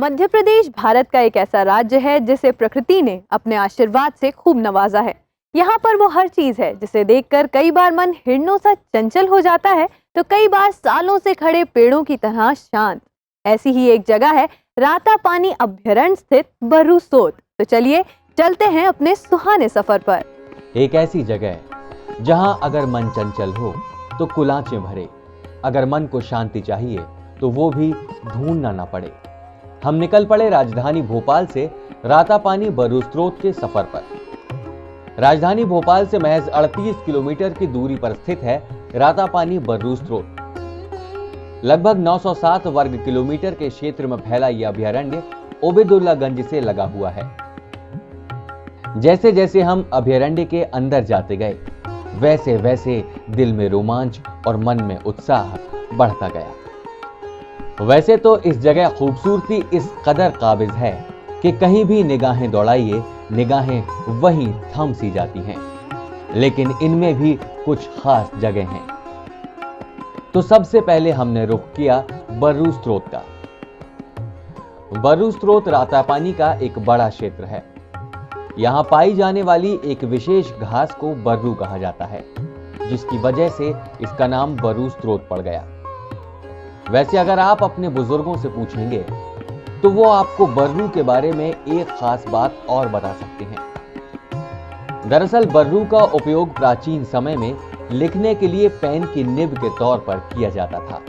मध्य प्रदेश भारत का एक ऐसा राज्य है जिसे प्रकृति ने अपने आशीर्वाद से खूब नवाजा है। यहाँ पर वो हर चीज है जिसे देखकर कई बार मन हिरणों सा चंचल हो जाता है, तो कई बार सालों से खड़े पेड़ों की तरह शांत। ऐसी ही एक जगह है रातापानी अभ्यारण्य स्थित बर्रू सोत। तो चलिए चलते हैं अपने सुहाने सफर पर। एक ऐसी जगह जहां अगर मन चंचल हो तो कुलाचे भरे, अगर मन को शांति चाहिए तो वो भी ढूंढना ना पड़े। हम निकल पड़े राजधानी भोपाल से रातापानी बर्रू स्रोत के सफर पर। राजधानी भोपाल से महज 38 किलोमीटर की दूरी पर स्थित है रातापानी बर्रू स्रोत। लगभग 907 वर्ग किलोमीटर के क्षेत्र में फैला यह अभयारण्य ओबेदुल्लागंज से लगा हुआ है। जैसे जैसे हम अभयारण्य के अंदर जाते गए, वैसे वैसे दिल में रोमांच और मन में उत्साह बढ़ता गया। वैसे तो इस जगह खूबसूरती इस कदर काबिज है कि कहीं भी निगाहें दौड़ाइए, निगाहें वहीं थम सी जाती हैं। लेकिन इनमें भी कुछ खास जगह हैं। तो सबसे पहले हमने रुख किया बर्रू स्रोत का। बर्रू स्रोत रातापानी का एक बड़ा क्षेत्र है। यहां पाई जाने वाली एक विशेष घास को बर्रू कहा जाता है, जिसकी वजह से इसका नाम बर्रू स्रोत पड़ गया। वैसे अगर आप अपने बुजुर्गों से पूछेंगे तो वो आपको बर्रू के बारे में एक खास बात और बता सकते हैं। दरअसल बर्रू का उपयोग प्राचीन समय में लिखने के लिए पेन की निब के तौर पर किया जाता था।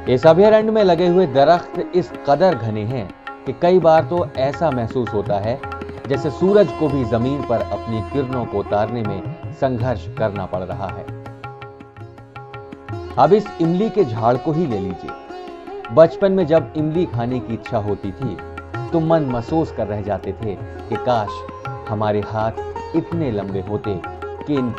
इस अभयारण्य में लगे हुए दरख्त इस कदर घने हैं कि कई बार तो ऐसा महसूस होता है जैसे सूरज को भी जमीन पर अपनी किरणों को उतारने में संघर्ष करना पड़ रहा है। अब इस इमली के झाड़ को ही ले लीजिए। बचपन में जब इमली खाने की इच्छा होती थी तो मन महसूस कर रह जाते थे कि काश हमारे हाथ इतने लंबे होते कि इन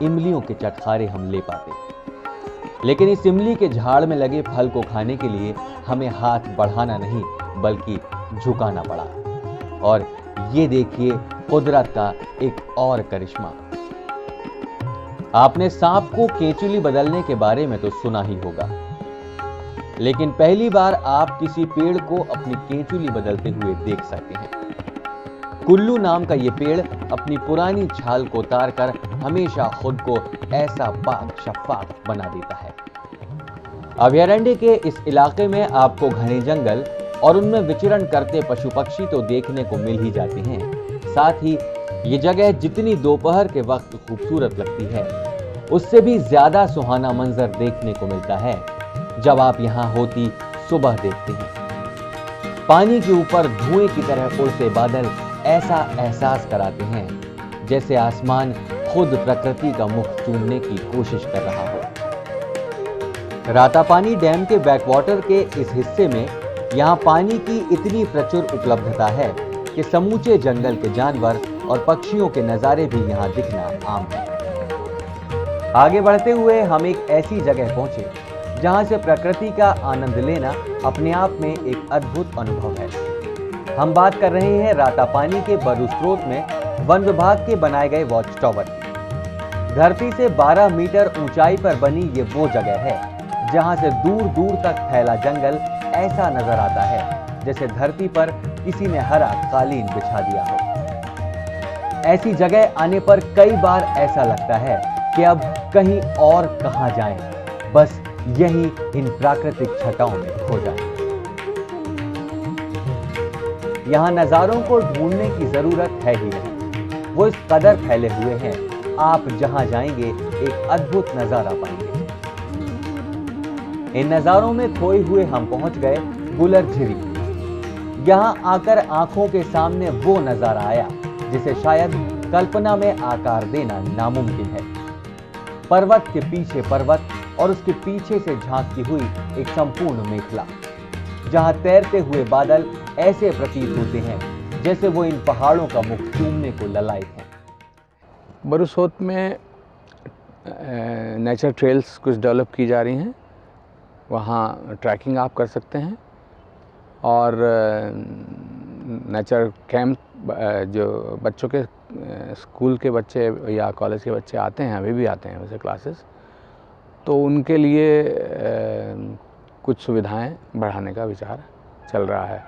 इमलियों के चटखारे हम ले पाते। लेकिन इस इमली के झाड़ में लगे फल को खाने के लिए हमें हाथ बढ़ाना नहीं बल्कि झुकाना पड़ा। और ये देखिए कुदरत का एक और करिश्मा। आपने सांप को केंचुली बदलने के बारे में तो सुना ही होगा, लेकिन पहली बार आप किसी पेड़ को अपनी केंचुली बदलते हुए देख सकते हैं। कुल्लू नाम का यह पेड़ अपनी पुरानी छाल को उतारकर हमेशा खुद को ऐसा पाक शफाफ बना देता है। अभयारण्य के इस इलाके में आपको घने जंगल और उनमें विचरण करते पशु पक्षी तो देखने को मिल ही जाते हैं। साथ ही ये जगह जितनी दोपहर के वक्त खूबसूरत लगती है, उससे भी ज्यादा सुहाना मंजर देखने को मिलता है जब आप यहां होती सुबह देखते हैं। पानी के ऊपर धुएं की तरह उड़ते बादल ऐसा एहसास कराते हैं जैसे आसमान खुद प्रकृति का मुख चूमने की कोशिश कर रहा हो। रातापानी डैम के बैकवाटर के इस हिस्से में यहाँ पानी की इतनी प्रचुर उपलब्धता है कि समूचे जंगल के जानवर और पक्षियों के नजारे भी यहाँ दिखना आम है। आगे बढ़ते हुए हम एक ऐसी जगह पहुंचे जहां से प्रकृति का आनंद लेना अपने आप में एक अद्भुत अनुभव है। हम बात कर रहे हैं रातापानी के बर्रू स्रोत में वन विभाग के बनाए गए वॉच टावर की। धरती से 12 मीटर ऊंचाई पर बनी ये वो जगह है जहां से दूर दूर तक फैला जंगल ऐसा नजर आता है जैसे धरती पर किसी ने हरा कालीन बिछा दिया हो। ऐसी जगह आने पर कई बार ऐसा लगता है कि अब कहीं और कहां जाएं, बस यही इन प्राकृतिक छटाओं में खो जाएं। यहां नजारों को ढूंढने की जरूरत है ही नहीं, वो इस कदर फैले हुए हैं, आप जहां जाएंगे एक अद्भुत नजारा पाएंगे। इन नजारों में खोए हुए हम पहुंच गए गुलर झीरी। यहां आकर आंखों के सामने वो नजारा आया जिसे शायद कल्पना में आकार देना नामुमकिन है। पर्वत के पीछे पर्वत और उसके पीछे से झांकती हुई एक संपूर्ण मेखला, जहां तैरते हुए बादल ऐसे प्रतीत होते हैं जैसे वो इन पहाड़ों का मुख चूमने को ललायक हैं। बर्रू स्रोत में नेचर ट्रेल्स कुछ डेवलप की जा रही हैं। वहाँ ट्रैकिंग आप कर सकते हैं और नेचर कैंप जो बच्चों के स्कूल के बच्चे या कॉलेज के बच्चे आते हैं, अभी भी आते हैं वैसे क्लासेस, तो उनके लिए कुछ सुविधाएं बढ़ाने का विचार चल रहा है।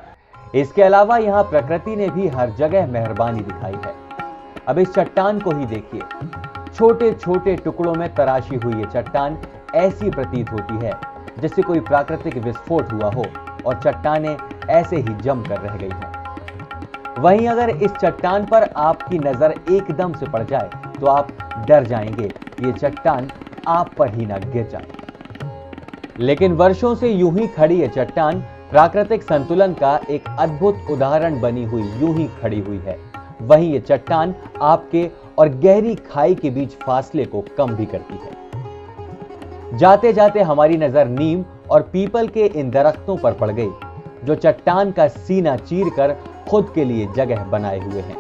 इसके अलावा यहाँ प्रकृति ने भी हर जगह मेहरबानी दिखाई है। अब इस चट्टान को ही देखिए, छोटे छोटे टुकड़ों में तराशी हुई ये चट्टान ऐसी प्रतीत होती है जैसे कोई प्राकृतिक विस्फोट हुआ हो और चट्टानें ऐसे ही जम कर रह गई हैं। वहीं अगर इस चट्टान पर आपकी नजर एकदम से पड़ जाए तो आप डर जाएंगे ये चट्टान आप पर ही ना गिर जाए। लेकिन वर्षों से यूं ही खड़ी ये चट्टान प्राकृतिक संतुलन का एक अद्भुत उदाहरण बनी हुई यूं ही खड़ी हुई है। वहीं ये चट्टान आपके और गहरी खाई के बीच फासले को कम भी करती है। जाते जाते हमारी नजर नीम और पीपल के इन दरख्तों पर पड़ गई जो चट्टान का सीना चीरकर खुद के लिए जगह बनाए हुए हैं।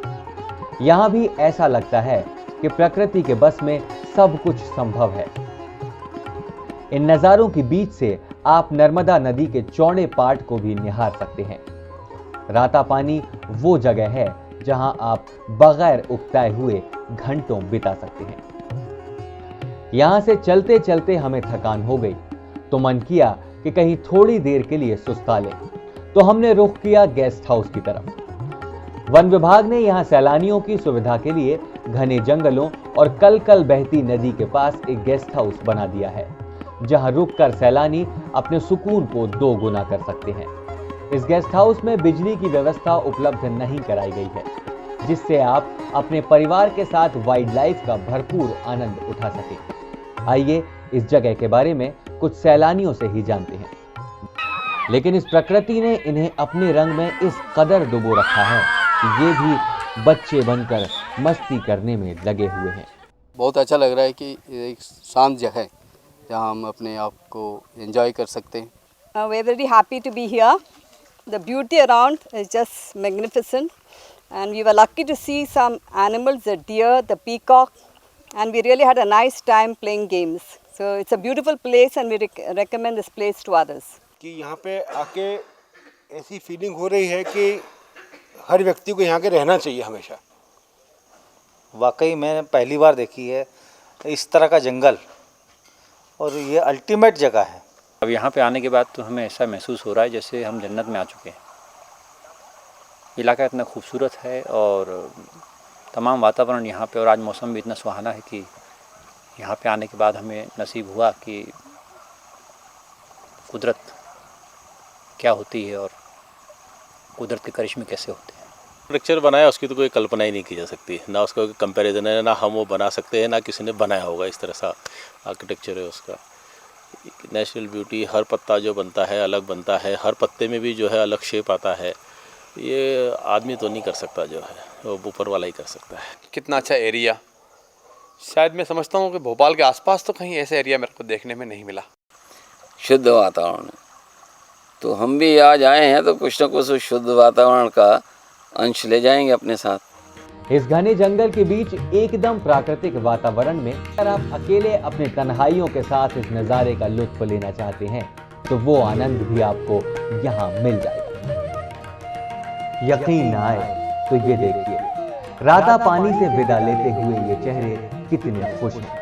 यहां भी ऐसा लगता है कि प्रकृति के बस में सब कुछ संभव है। इन नजारों के बीच से आप नर्मदा नदी के चौड़े पाट को भी निहार सकते हैं। रातापानी वो जगह है जहां आप बगैर उकताए हुए घंटों बिता सकते हैं। यहां से चलते चलते हमें थकान हो गई तो मन किया कि कहीं थोड़ी देर के लिए सुस्ता लें, तो हमने रुख किया गेस्ट हाउस की तरफ। वन विभाग ने यहां सैलानियों की सुविधा के लिए घने जंगलों और कल कल बहती नदी के पास एक गेस्ट हाउस बना दिया है जहां रुककर सैलानी अपने सुकून को 2 गुना कर सकते हैं। इस गेस्ट हाउस में बिजली की व्यवस्था उपलब्ध नहीं कराई गई है जिससे आप अपने परिवार के साथ वाइल्ड लाइफ का भरपूर आनंद उठा सकें। आइए इस जगह के बारे में कुछ सैलानियों से ही जानते हैं। लेकिन इस प्रकृति ने इन्हें अपने रंग में इस कदर डुबो रखा है कि ये भी बच्चे बनकर मस्ती करने में लगे हुए हैं। बहुत अच्छा लग रहा है कि एक शांत जगह है जहाँ हम अपने आप को एंजॉय कर सकते हैं। We are very happy to be here. The beauty around is just magnificent, and we were lucky to see some animals, the deer, the peacock, and we really had a nice time playing games. So it's a beautiful place, and we recommend this place to others. कि यहाँ पे आके ऐसी feeling हो रही है कि हर व्यक्ति को यहाँ के रहना चाहिए हमेशा। वाकई मैंने पहली बार देखी है इस तरह का जंगल, और ये अल्टीमेट जगह है। अब यहाँ पे आने के बाद तो हमें ऐसा महसूस हो रहा है जैसे हम जन्नत में आ चुके हैं। इलाका इतना खूबसूरत है और तमाम वातावरण यहाँ पे, और आज मौसम भी इतना सुहाना है कि यहाँ पे आने के बाद हमें नसीब हुआ कि कुदरत क्या होती है और कुदरत के करिश्मे कैसे होते हैं। आर्किटेक्चर बनाया उसकी तो कोई कल्पना ही नहीं की जा सकती, ना उसका कोई कंपैरिजन है, ना हम वो बना सकते हैं, ना किसी ने बनाया होगा। इस तरह सा आर्किटेक्चर है उसका। नेचुरल ब्यूटी, हर पत्ता जो बनता है अलग बनता है, हर पत्ते में भी जो है अलग शेप आता है। ये आदमी तो नहीं कर सकता, जो है वो ऊपर वाला ही कर सकता है। कितना अच्छा एरिया, शायद मैं समझता हूँ कि भोपाल के आसपास तो कहीं ऐसा एरिया मेरे को देखने में नहीं मिला। शुद्ध वातावरण, तो हम भी आज आए हैं तो कुछ न कुछ शुद्ध वातावरण का अंश ले जाएंगे अपने साथ। इस घने जंगल के बीच एकदम प्राकृतिक वातावरण में अगर आप अकेले अपने तन्हाइयों के साथ इस नज़ारे का लुत्फ लेना चाहते हैं तो वो आनंद भी आपको यहाँ मिल जाएगा। यकीन ना आए तो ये देखिए, रातापानी से विदा लेते हुए ये चेहरे कितने खुश हैं।